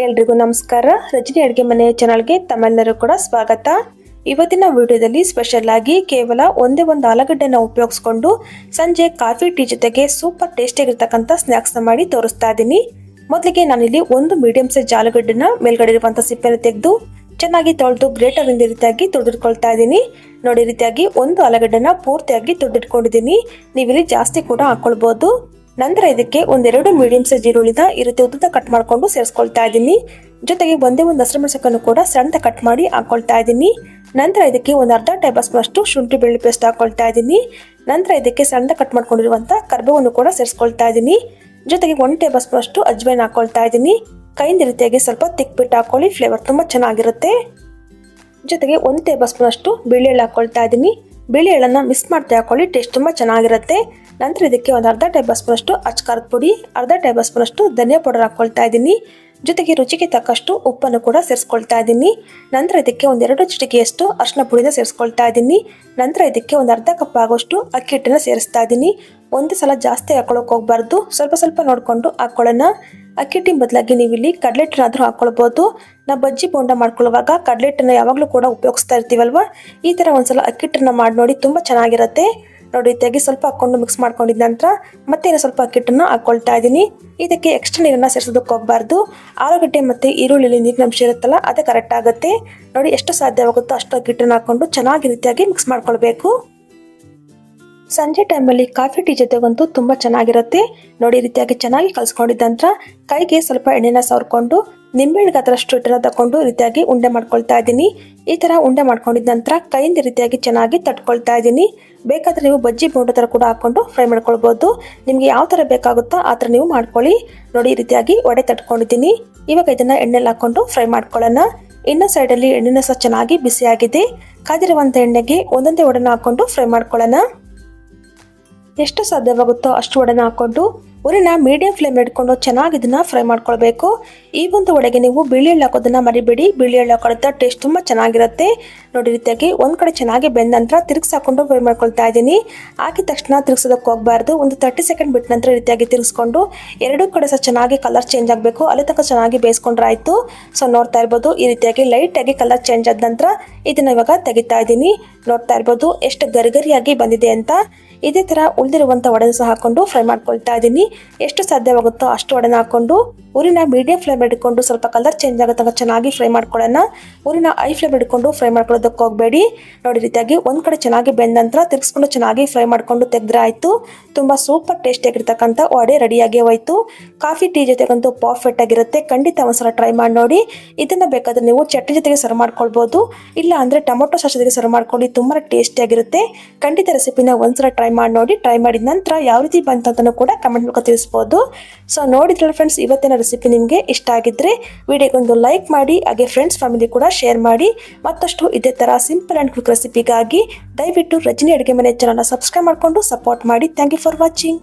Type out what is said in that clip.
ಎಲ್ರಿಗೂ ನಮಸ್ಕಾರ. ರಜನಿ ಅಡುಗೆ ಮನೆ ಚಾನಲ್ಗೆ ತಮ್ಮೆಲ್ಲರೂ ಕೂಡ ಸ್ವಾಗತ. ಇವತ್ತಿನ ವಿಡಿಯೋದಲ್ಲಿ ಸ್ಪೆಷಲ್ ಆಗಿ ಕೇವಲ ಒಂದೇ ಒಂದು ಆಲೂಗಡ್ಡೆನ ಉಪಯೋಗಿಸ್ಕೊಂಡು ಸಂಜೆ ಕಾಫಿ ಟೀ ಜೊತೆಗೆ ಸೂಪರ್ ಟೇಸ್ಟಿ ಆಗಿರ್ತಕ್ಕಂಥ ಸ್ನ್ಯಾಕ್ಸ್ನ ಮಾಡಿ ತೋರಿಸ್ತಾ ಇದ್ದೀನಿ. ಮೊದಲಿಗೆ ನಾನಿಲ್ಲಿ ಒಂದು ಮೀಡಿಯಂ ಸೈಜ್ ಆಲೂಗಡ್ಡೆನ ಮೇಲ್ಗಡೆ ಇರುವಂಥ ಸಿಪ್ಪೆನ ತೆಗೆದು ಚೆನ್ನಾಗಿ ತೊಳೆದು ಗ್ರೇಟರ್ ಇಂದ ರೀತಿಯಾಗಿ ತೊಳೆದಿಟ್ಕೊಳ್ತಾ ಇದ್ದೀನಿ. ನೋಡಿ, ರೀತಿಯಾಗಿ ಒಂದು ಆಲೂಗಡ್ಡೆನ ಪೂರ್ತಿಯಾಗಿ ತೊಳೆದಿಟ್ಕೊಂಡಿದ್ದೀನಿ. ನೀವಿಲ್ಲಿ ಜಾಸ್ತಿ ಕೂಡ ಹಾಕೊಳ್ಬಹುದು. ನಂತರ ಇದಕ್ಕೆ ಒಂದೆರಡು ಮೀಡಿಯಂ ಸೈಜ್ ಈರುಳ್ಳಿನ ಈ ರೀತಿ ಉದ್ದ ಕಟ್ ಮಾಡ್ಕೊಂಡು ಸೇರಿಸ್ಕೊಳ್ತಾ ಇದ್ದೀನಿ. ಜೊತೆಗೆ ಒಂದೇ ಒಂದು ಹಸಿರು ಮೆಣಸಿನಕಾಯನ್ನು ಕೂಡ ಸಣ್ಣ ಕಟ್ ಮಾಡಿ ಹಾಕೊಳ್ತಾ ಇದ್ದೀನಿ. ನಂತರ ಇದಕ್ಕೆ ಒಂದು ಅರ್ಧ ಟೇಬಲ್ ಸ್ಪೂನ್ ಅಷ್ಟು ಶುಂಠಿ ಬೆಳ್ಳುಳ್ಳಿ ಪೇಸ್ಟ್ ಹಾಕೊಳ್ತಾ ಇದ್ದೀನಿ. ನಂತರ ಇದಕ್ಕೆ ಸಣ್ಣ ಕಟ್ ಮಾಡ್ಕೊಂಡಿರುವಂಥ ಕರಿಬೇವನ್ನು ಕೂಡ ಸೇರಿಸ್ಕೊಳ್ತಾ ಇದ್ದೀನಿ. ಜೊತೆಗೆ 1 ಟೇಬಲ್ ಸ್ಪೂನ್ ಅಷ್ಟು ಅಜ್ವೈನ್ ಹಾಕೊಳ್ತಾ ಇದ್ದೀನಿ. ಕೈಯಿಂದ ರೀತಿಯಾಗಿ ಸ್ವಲ್ಪ ತಿಕ್ಬಿಟ್ಟು ಹಾಕೊಳ್ಳಿ, ಫ್ಲೇವರ್ ತುಂಬ ಚೆನ್ನಾಗಿರುತ್ತೆ. ಜೊತೆಗೆ 1 ಟೇಬಲ್ ಸ್ಪೂನ್ ಅಷ್ಟು ಬಿಳಿ ಎಳ್ಳು ಹಾಕೊಳ್ತಾ ಇದ್ದೀನಿ. ಬಿಳಿ ಎಳ್ಳನ್ನು ಮಿಕ್ಸ್ ಮಾಡ್ತಾ ಹಾಕೊಳ್ಳಿ, ಟೇಸ್ಟ್ ತುಂಬ ಚೆನ್ನಾಗಿರುತ್ತೆ. ನಂತರ ಇದಕ್ಕೆ ಒಂದು ಅರ್ಧ ಟೇಬಲ್ ಸ್ಪೂನ್ ಅಷ್ಟು ಅಚ್ಕಾರದ ಪುಡಿ, ಅರ್ಧ ಟೇಬಲ್ ಸ್ಪೂನ್ ಅಷ್ಟು ಧನಿಯಾ ಪೌಡರ್ ಹಾಕೊಳ್ತಾ ಇದ್ದೀನಿ. ಜೊತೆಗೆ ರುಚಿಗೆ ತಕ್ಕಷ್ಟು ಉಪ್ಪನ್ನು ಕೂಡ ಸೇರಿಸ್ಕೊಳ್ತಾ ಇದ್ದೀನಿ. ನಂತರ ಇದಕ್ಕೆ ಒಂದೆರಡು ಚಿಟಿಕೆಯಷ್ಟು ಅರಿಶಿನ ಪುಡಿನ ಸೇರಿಸ್ಕೊಳ್ತಾ ಇದ್ದೀನಿ. ನಂತರ ಇದಕ್ಕೆ ಒಂದು ಅರ್ಧ ಕಪ್ ಆಗೋಷ್ಟು ಅಕ್ಕಿ ಹಿಟ್ಟನ್ನು ಸೇರಿಸ್ತಾ ಇದ್ದೀನಿ. ಒಂದೇ ಸಲ ಜಾಸ್ತಿ ಹಾಕೊಳ್ಳೋಕೆ ಹೋಗಬಾರ್ದು, ಸ್ವಲ್ಪ ಸ್ವಲ್ಪ ನೋಡಿಕೊಂಡು ಹಾಕೊಳ್ಳೋಣ. ಅಕ್ಕಿ ಹಿಟ್ಟಿನ ಬದಲಾಗಿ ನೀವು ಇಲ್ಲಿ ಕಡಲೆ ಹಿಟ್ಟನ್ನಾದರೂ ಹಾಕೊಳ್ಬೋದು. ನಾವು ಬಜ್ಜಿ ಬೋಂಡ ಮಾಡ್ಕೊಳ್ಳುವಾಗ ಕಡಲೆ ಹಿಟ್ಟನ್ನು ಯಾವಾಗಲೂ ಕೂಡ ಉಪಯೋಗಿಸ್ತಾ ಇರ್ತೀವಲ್ವ, ಈ ಥರ ಒಂದ್ಸಲ ಅಕ್ಕಿ ಹಿಟ್ಟನ್ನು ಮಾಡಿ ನೋಡಿ, ತುಂಬ ಚೆನ್ನಾಗಿರುತ್ತೆ. ನೋಡಿ, ರೀತಿಯಾಗಿ ಸ್ವಲ್ಪ ಹಾಕ್ಕೊಂಡು ಮಿಕ್ಸ್ ಮಾಡ್ಕೊಂಡಿದ್ದ ನಂತರ ಮತ್ತೆ ಸ್ವಲ್ಪ ಅಕ್ಕಿ ಹಿಟ್ಟನ್ನು ಹಾಕ್ಕೊಳ್ತಾ ಇದ್ದೀನಿ. ಇದಕ್ಕೆ ಎಕ್ಸ್ಟ್ರಾ ನೀರನ್ನು ಸೇರಿಸೋದಕ್ಕೆ ಹೋಗಬಾರ್ದು. ಆಲೂಗಡ್ಡೆ ಮತ್ತು ಈರುಳ್ಳಿಲಿ ನೀರಿನ ಅಂಶ ಇರುತ್ತಲ್ಲ, ಅದೇ ಕರೆಕ್ಟ್ ಆಗುತ್ತೆ. ನೋಡಿ, ಎಷ್ಟು ಸಾಧ್ಯವಾಗುತ್ತೋ ಅಷ್ಟು ಅಕ್ಕಿ ಹಿಟ್ಟನ್ನು ಹಾಕ್ಕೊಂಡು ಚೆನ್ನಾಗಿ ರೀತಿಯಾಗಿ ಮಿಕ್ಸ್ ಮಾಡ್ಕೊಳ್ಬೇಕು. ಸಂಜೆ ಟೈಮಲ್ಲಿ ಕಾಫಿ ಟೀ ಜೊತೆಗಂತೂ ತುಂಬ ಚೆನ್ನಾಗಿರುತ್ತೆ. ನೋಡಿ, ರೀತಿಯಾಗಿ ಚೆನ್ನಾಗಿ ಕಲಿಸ್ಕೊಂಡಿದ್ದ ನಂತರ ಕೈಗೆ ಸ್ವಲ್ಪ ಎಣ್ಣೆನ ಸವರ್ಕೊಂಡು ನಿಂಬೆಹಣ್ಣು ಗಾತ್ರಷ್ಟು ಹಿಟ್ಟನ್ನು ತಗೊಂಡು ರೀತಿಯಾಗಿ ಉಂಡೆ ಮಾಡ್ಕೊಳ್ತಾ ಇದ್ದೀನಿ. ಈ ಥರ ಉಂಡೆ ಮಾಡ್ಕೊಂಡಿದ್ದ ನಂತರ ಕೈಯಿಂದ ರೀತಿಯಾಗಿ ಚೆನ್ನಾಗಿ ತಟ್ಕೊಳ್ತಾ ಇದ್ದೀನಿ. ಬೇಕಾದರೆ ನೀವು ಬಜ್ಜಿ ಬೋಂಡ ಥರ ಕೂಡ ಹಾಕ್ಕೊಂಡು ಫ್ರೈ ಮಾಡ್ಕೊಳ್ಬೋದು. ನಿಮಗೆ ಯಾವ ಥರ ಬೇಕಾಗುತ್ತೋ ಆ ಥರ ನೀವು ಮಾಡ್ಕೊಳ್ಳಿ. ನೋಡಿ, ಈ ರೀತಿಯಾಗಿ ವಡೆ ತಟ್ಕೊಂಡಿದ್ದೀನಿ. ಇವಾಗ ಇದನ್ನು ಎಣ್ಣೆಲಿ ಹಾಕ್ಕೊಂಡು ಫ್ರೈ ಮಾಡ್ಕೊಳ್ಳೋಣ. ಇನ್ನೂ ಸೈಡಲ್ಲಿ ಎಣ್ಣೆನ ಸಹ ಚೆನ್ನಾಗಿ ಬಿಸಿಯಾಗಿದೆ. ಕಾದಿರುವಂಥ ಎಣ್ಣೆಗೆ ಒಂದೊಂದೇ ವಡೆನ ಹಾಕ್ಕೊಂಡು ಫ್ರೈ ಮಾಡ್ಕೊಳ್ಳೋಣ. ಎಷ್ಟು ಸಾಧ್ಯವಾಗುತ್ತೋ ಅಷ್ಟು ವಡೆನ ಹಾಕ್ಕೊಂಡು ಉರಿನ ಮೀಡಿಯಂ ಫ್ಲೇಮ್ ಇಟ್ಕೊಂಡು ಚೆನ್ನಾಗಿ ಇದನ್ನ ಫ್ರೈ ಮಾಡ್ಕೊಳ್ಬೇಕು. ಈ ಒಂದು ವಡೆಗೆ ನೀವು ಬಿಳಿ ಎಳ್ಳು ಹಾಕೋದನ್ನ ಮರಿಬೇಡಿ. ಬಿಳಿ ಎಳ್ಳು ಹಾಕೊಳ್ಳೋದ ಟೇಸ್ಟ್ ತುಂಬ ಚೆನ್ನಾಗಿರುತ್ತೆ. ನೋಡಿ, ರೀತಿಯಾಗಿ ಒಂದು ಕಡೆ ಚೆನ್ನಾಗಿ ಬೆಂದ ನಂತರ ತಿರುಗಿಸಿ ಹಾಕೊಂಡು ಫ್ರೈ ಮಾಡ್ಕೊಳ್ತಾ ಇದ್ದೀನಿ. ಹಾಕಿದ ತಕ್ಷಣ ತಿರುಗಿಸೋದಕ್ಕೆ ಹೋಗಬಾರ್ದು. ಒಂದು 30 ಸೆಕೆಂಡ್ ಬಿಟ್ಟ ನಂತರ ರೀತಿಯಾಗಿ ತಿರುಗಿಸ್ಕೊಂಡು ಎರಡೂ ಕಡೆ ಸಹ ಚೆನ್ನಾಗಿ ಕಲರ್ ಚೇಂಜ್ ಆಗಬೇಕು. ಅಲ್ಲಿ ತನಕ ಚೆನ್ನಾಗಿ ಬೇಯಿಸ್ಕೊಂಡ್ರೆ ಆಯಿತು. ಸೊ ನೋಡ್ತಾ ಇರ್ಬೋದು, ಈ ರೀತಿಯಾಗಿ ಲೈಟಾಗಿ ಕಲರ್ ಚೇಂಜ್ ಆದ ನಂತರ ಇದನ್ನ ಇವಾಗ ತೆಗಿತಾ ಇದ್ದೀನಿ. ನೋಡ್ತಾ ಇರ್ಬೋದು ಎಷ್ಟು ಗರಿಗರಿಯಾಗಿ ಬಂದಿದೆ ಅಂತ. ಇದೇ ಥರ ಉಳಿದಿರುವಂಥ ವಡೆನ ಸಹ ಹಾಕೊಂಡು ಫ್ರೈ ಮಾಡ್ಕೊಳ್ತಾ ಇದ್ದೀನಿ. ಎಷ್ಟು ಸಾಧ್ಯವಾಗುತ್ತೋ ಅಷ್ಟು ವಡೆನ ಹಾಕೊಂಡು ಉರಿನ ಮೀಡಿಯಂ ಫ್ಲೇಮ್ ಇಟ್ಕೊಂಡು ಸ್ವಲ್ಪ ಕಲರ್ ಚೇಂಜ್ ಆಗೋ ತನಕ ಚೆನ್ನಾಗಿ ಫ್ರೈ ಮಾಡ್ಕೊಳ್ಳೋಣ. ಉರಿನ ಹೈ ಫ್ಲೇಮ್ ಇಟ್ಕೊಂಡು ಫ್ರೈ ಮಾಡ್ಕೊಳ್ಳೋದಕ್ಕೆ ಹೋಗಬೇಡಿ. ನೋಡಿ, ರೀತಿಯಾಗಿ ಒಂದು ಕಡೆ ಚೆನ್ನಾಗಿ ಬೆಂದ ನಂತರ ತಿರ್ಗಿಸ್ಕೊಂಡು ಚೆನ್ನಾಗಿ ಫ್ರೈ ಮಾಡ್ಕೊಂಡು ತೆಗೆದ್ರೆ ಆಯಿತು. ತುಂಬ ಸೂಪರ್ ಟೇಸ್ಟಿಯಾಗಿರ್ತಕ್ಕಂಥ ವಡೆ ರೆಡಿಯಾಗಿ ಹೋಯಿತು. ಕಾಫಿ ಟೀ ಜೊತೆಗಂತೂ ಪರ್ಫೆಕ್ಟ್ ಆಗಿರುತ್ತೆ. ಖಂಡಿತ ಒಂದ್ಸಲ ಟ್ರೈ ಮಾಡಿ ನೋಡಿ. ಇದನ್ನು ಬೇಕಾದರೆ ನೀವು ಚಟ್ನಿ ಜೊತೆಗೆ ಸರ್ವ್ ಮಾಡ್ಕೊಳ್ಬೋದು, ಇಲ್ಲ ಅಂದರೆ ಟೊಮೊಟೊ ಸಾಸ್ ಜೊತೆಗೆ ಸರ್ವ್ ಮಾಡ್ಕೊಂಡು ತುಂಬ ಟೇಸ್ಟಿಯಾಗಿರುತ್ತೆ. ಖಂಡಿತ ರೆಸಿಪಿನ ಒಂದ್ಸಲ ಟ್ರೈ ಮಾಡಿ ನೋಡಿ. ಟ್ರೈ ಮಾಡಿದ ನಂತರ ಯಾವ ರೀತಿ ಬಂತಂತನೂ ಕೂಡ ಕಮೆಂಟ್ ಮೂಲಕ ತಿಳಿಸ್ಬೋದು. ಸೊ ನೋಡಿದ್ರಲ್ಲ ಫ್ರೆಂಡ್ಸ್, ಇವತ್ತಿನ ರೆಸಿಪಿ ನಿಮಗೆ ಇಷ್ಟ ಆಗಿದ್ರೆ ವಿಡಿಯೋಗೊಂದು ಲೈಕ್ ಮಾಡಿ, ಹಾಗೆ ಫ್ರೆಂಡ್ಸ್ ಫ್ಯಾಮಿಲಿ ಕೂಡ ಶೇರ್ ಮಾಡಿ. ಮತ್ತಷ್ಟು ಇದೇ ಥರ ಸಿಂಪಲ್ ಆ್ಯಂಡ್ ಕ್ವಿಕ್ ರೆಸಿಪಿಗಾಗಿ ದಯವಿಟ್ಟು ರಜನಿ ಅಡುಗೆ ಮನೆ ಚಾನಲ್ನ ಸಬ್ಸ್ಕ್ರೈಬ್ ಮಾಡಿಕೊಂಡು ಸಪೋರ್ಟ್ ಮಾಡಿ. Thank you for watching.